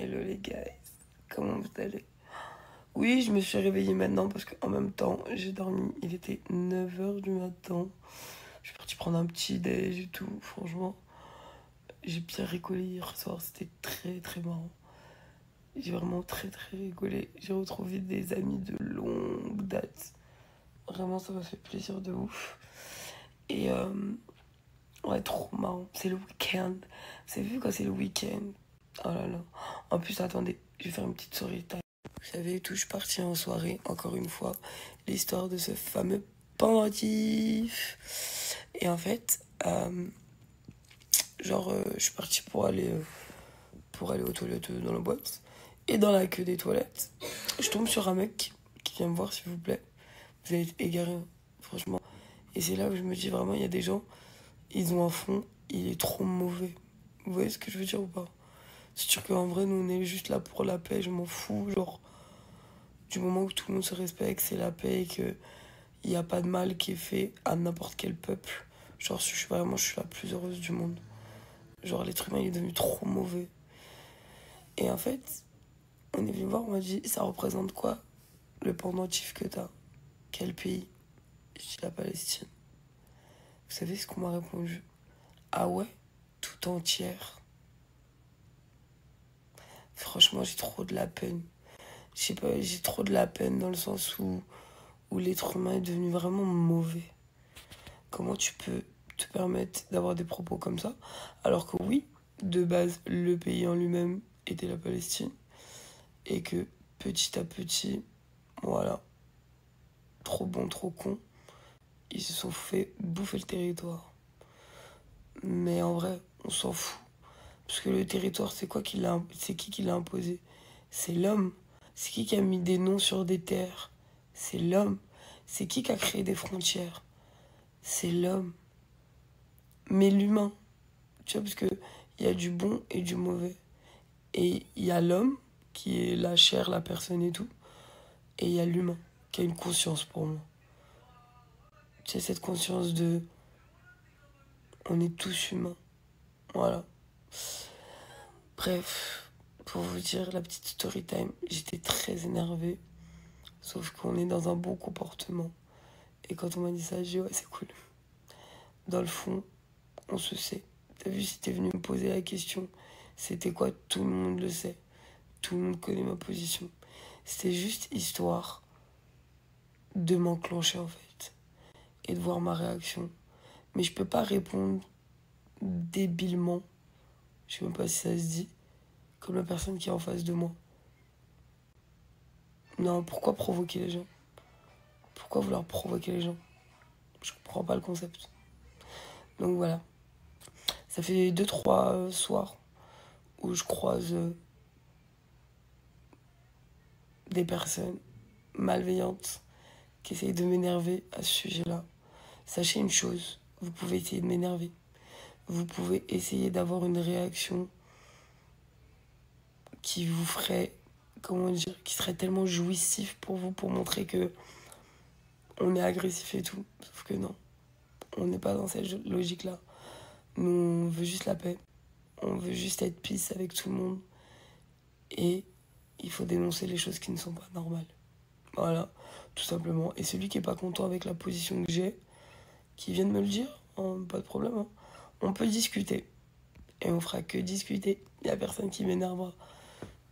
Hello les gars, comment vous allez? Oui, je me suis réveillée maintenant parce qu'en même temps, j'ai dormi. Il était 9 h du matin. Je suis partie prendre un petit déj et tout. Franchement, j'ai bien rigolé hier soir. C'était très très marrant. J'ai vraiment très très rigolé. J'ai retrouvé des amis de longue date. Vraiment, ça m'a fait plaisir de ouf. Et ouais, trop marrant. C'est le week-end. Vous avez vu quand c'est le week-end? Oh là là. En plus, attendez, je vais faire une petite story time. Vous savez, tout, je suis partie en soirée, encore une fois, l'histoire de ce fameux pendentif. Et en fait, je suis partie pour aller aux toilettes dans la boîte. Et dans la queue des toilettes, je tombe sur un mec qui vient me voir, s'il vous plaît. Vous allez être égaré, hein, franchement. Et c'est là où je me dis vraiment, il y a des gens, ils ont un fond, il est trop mauvais. Vous voyez ce que je veux dire ou pas? C'est sûr qu'en vrai, nous, on est juste là pour la paix, je m'en fous, genre. Du moment où tout le monde se respecte, c'est la paix et qu'il n'y a pas de mal qui est fait à n'importe quel peuple. Genre, je suis la plus heureuse du monde. Genre, l'être humain, il est devenu trop mauvais. Et en fait, on est venu voir, on m'a dit, ça représente quoi, le pendentif que t'as? Quel pays? Je dis la Palestine. Vous savez ce qu'on m'a répondu? Ah ouais? Tout entière. Franchement, j'ai trop de la peine. Je sais pas, j'ai trop de la peine dans le sens où l'être humain est devenu vraiment mauvais. Comment tu peux te permettre d'avoir des propos comme ça? Alors que oui, de base, le pays en lui-même était la Palestine. Et que petit à petit, voilà, trop bon, trop con, ils se sont fait bouffer le territoire. Mais en vrai, on s'en fout. Parce que le territoire, c'est qui l'a imposé? C'est l'homme. C'est qui a mis des noms sur des terres? C'est l'homme. C'est qui a créé des frontières? C'est l'homme. Mais l'humain, tu vois, parce qu'il y a du bon et du mauvais. Et il y a l'homme, qui est la chair, la personne et tout. Et il y a l'humain, qui a une conscience pour moi. Tu sais, cette conscience de... On est tous humains. Voilà. Bref, pour vous dire la petite story time, j'étais très énervée. Sauf qu'on est dans un bon comportement. Et quand on m'a dit ça, j'ai dit ouais, c'est cool. Dans le fond, on se sait. T'as vu, si t'es venu me poser la question, c'était quoi? Tout le monde le sait. Tout le monde connaît ma position. C'était juste histoire de m'enclencher en fait et de voir ma réaction. Mais je peux pas répondre débilement, je sais même pas si ça se dit, comme la personne qui est en face de moi. Non, pourquoi provoquer les gens? Pourquoi vouloir provoquer les gens? Je comprends pas le concept. Donc voilà, ça fait 2-3 soirs où je croise des personnes malveillantes qui essayent de m'énerver à ce sujet-là. Sachez une chose, vous pouvez essayer de m'énerver. Vous pouvez essayer d'avoir une réaction qui vous ferait, comment dire, qui serait tellement jouissif pour vous, pour montrer que on est agressif et tout. Sauf que non, on n'est pas dans cette logique-là. Nous, on veut juste la paix. On veut juste être peace avec tout le monde. Et il faut dénoncer les choses qui ne sont pas normales. Voilà, tout simplement. Et celui qui n'est pas content avec la position que j'ai, qui vient de me le dire, hein, pas de problème. Hein. On peut discuter. Et on fera que discuter. Il n'y a personne qui m'énervera.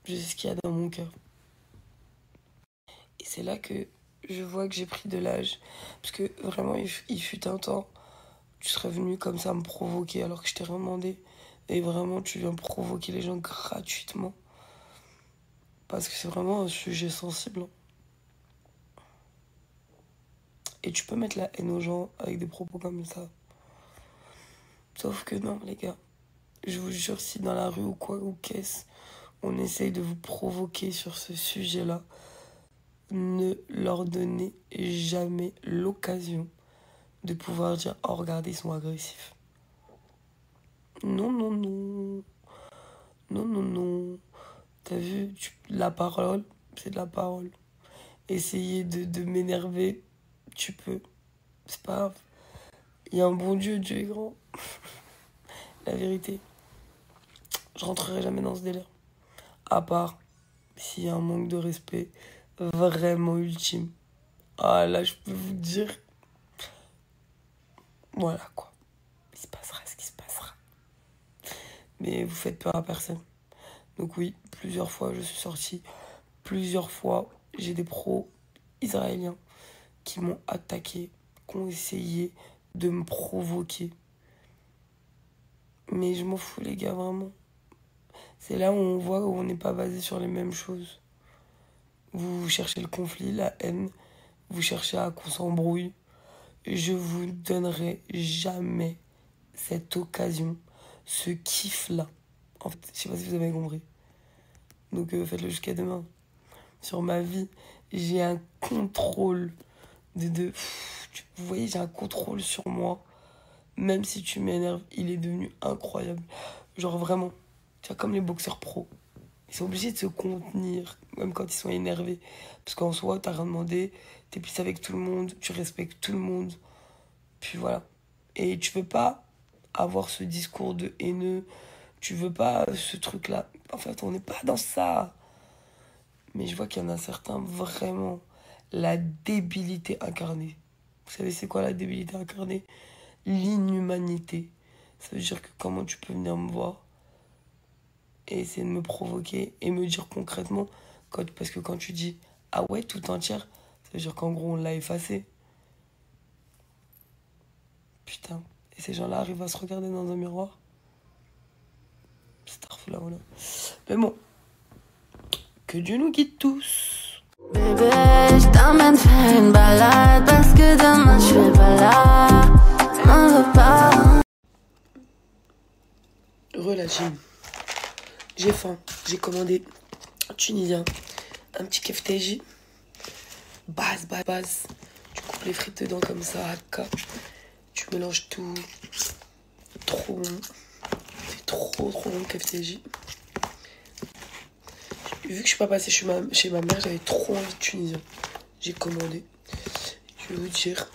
Je sais ce qu'il y a dans mon cœur. Et c'est là que je vois que j'ai pris de l'âge. Parce que vraiment, il fut un temps, tu serais venu comme ça me provoquer alors que je t'ai rien demandé. Et vraiment, tu viens provoquer les gens gratuitement. Parce que c'est vraiment un sujet sensible. Hein. Et tu peux mettre la haine aux gens avec des propos comme ça. Sauf que non, les gars. Je vous jure, si dans la rue ou quoi, ou qu'est-ce, on essaye de vous provoquer sur ce sujet-là, ne leur donnez jamais l'occasion de pouvoir dire « Oh, regardez, ils sont agressifs ». Non, non, non. Non, non, non. T'as vu, la parole, c'est de la parole. Essayer de m'énerver, tu peux. C'est pas grave. Il y a un bon Dieu, Dieu est grand. La vérité. Je rentrerai jamais dans ce délire. À part s'il y a un manque de respect vraiment ultime. Ah là, je peux vous dire, voilà quoi. Il se passera ce qui se passera. Mais vous faites peur à personne. Donc oui, plusieurs fois je suis sortie. Plusieurs fois, j'ai des pros israéliens qui m'ont attaqué, qui ont essayé de me provoquer. Mais je m'en fous les gars, vraiment. C'est là où on voit où on n'est pas basé sur les mêmes choses. Vous cherchez le conflit, la haine, vous cherchez à qu'on s'embrouille. Je vous donnerai jamais cette occasion, ce kiff-là. En fait, je sais pas si vous avez compris. Donc faites-le jusqu'à demain. Sur ma vie, j'ai un contrôle vous voyez, j'ai un contrôle sur moi. Même si tu m'énerves, il est devenu incroyable. Genre vraiment, tu vois, comme les boxeurs pros. Ils sont obligés de se contenir, même quand ils sont énervés. Parce qu'en soi, t'as rien demandé, t'es plus avec tout le monde, tu respectes tout le monde. Puis voilà. Et tu veux pas avoir ce discours de haineux, tu veux pas ce truc-là. En fait, on n'est pas dans ça. Mais je vois qu'il y en a certains, vraiment, la débilité incarnée. Vous savez c'est quoi la débilité incarnée? L'inhumanité. Ça veut dire que comment tu peux venir me voir et essayer de me provoquer et me dire concrètement, parce que quand tu dis ah ouais, tout entière, ça veut dire qu'en gros on l'a effacé. Putain. Et ces gens-là arrivent à se regarder dans un miroir. C'est là, voilà. Mais bon, que Dieu nous guide tous. Bébé, je t'emmène faire une balade parce que demain je suis pas là. M'en veux pas. Relâchez. J'ai faim. J'ai commandé tunisien. Un petit kefteji. Base. Tu coupes les frites dedans comme ça, haka. Tu mélanges tout. Trop bon. C'est trop bon le kefteji. Vu que je suis pas passée chez ma mère, j'avais trop envie de tunisien. J'ai commandé. Je vais vous dire.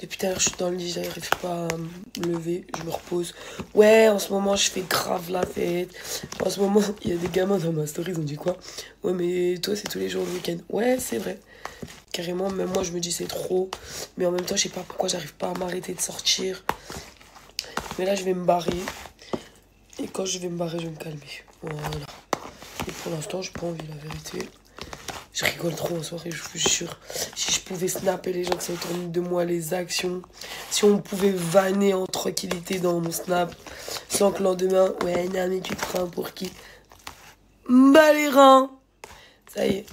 Depuis tout à l'heure, je suis dans le lit, j'arrive pas à me lever, je me repose. Ouais, en ce moment, je fais grave la fête. En ce moment, il y a des gamins dans ma story, ils ont dit quoi? Ouais, mais toi, c'est tous les jours le week-end. Ouais, c'est vrai. Carrément, même moi, je me dis c'est trop. Mais en même temps, je sais pas pourquoi j'arrive pas à m'arrêter de sortir. Mais là, je vais me barrer. Et quand je vais me barrer, je vais me calmer. Voilà. Et pour l'instant, j'ai pas envie, la vérité. Je rigole trop en soirée, je vous jure. Si je pouvais snapper les gens qui sont autour de moi, les actions. Si on pouvait vanner en tranquillité dans mon snap. Sans que le lendemain, ouais, non, mais tu te prends pour qui? Bah les reins. Ça y est.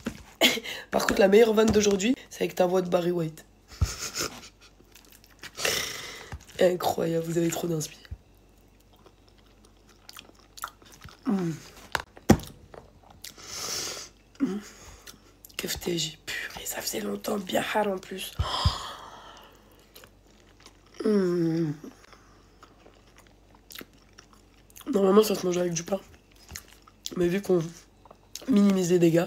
Par contre, la meilleure vanne d'aujourd'hui, c'est avec ta voix de Barry White. Incroyable, vous avez trop d'inspi. Kefteji, purée, ça faisait longtemps, bien hard en plus. Normalement, ça se mange avec du pain. Mais vu qu'on minimise les dégâts,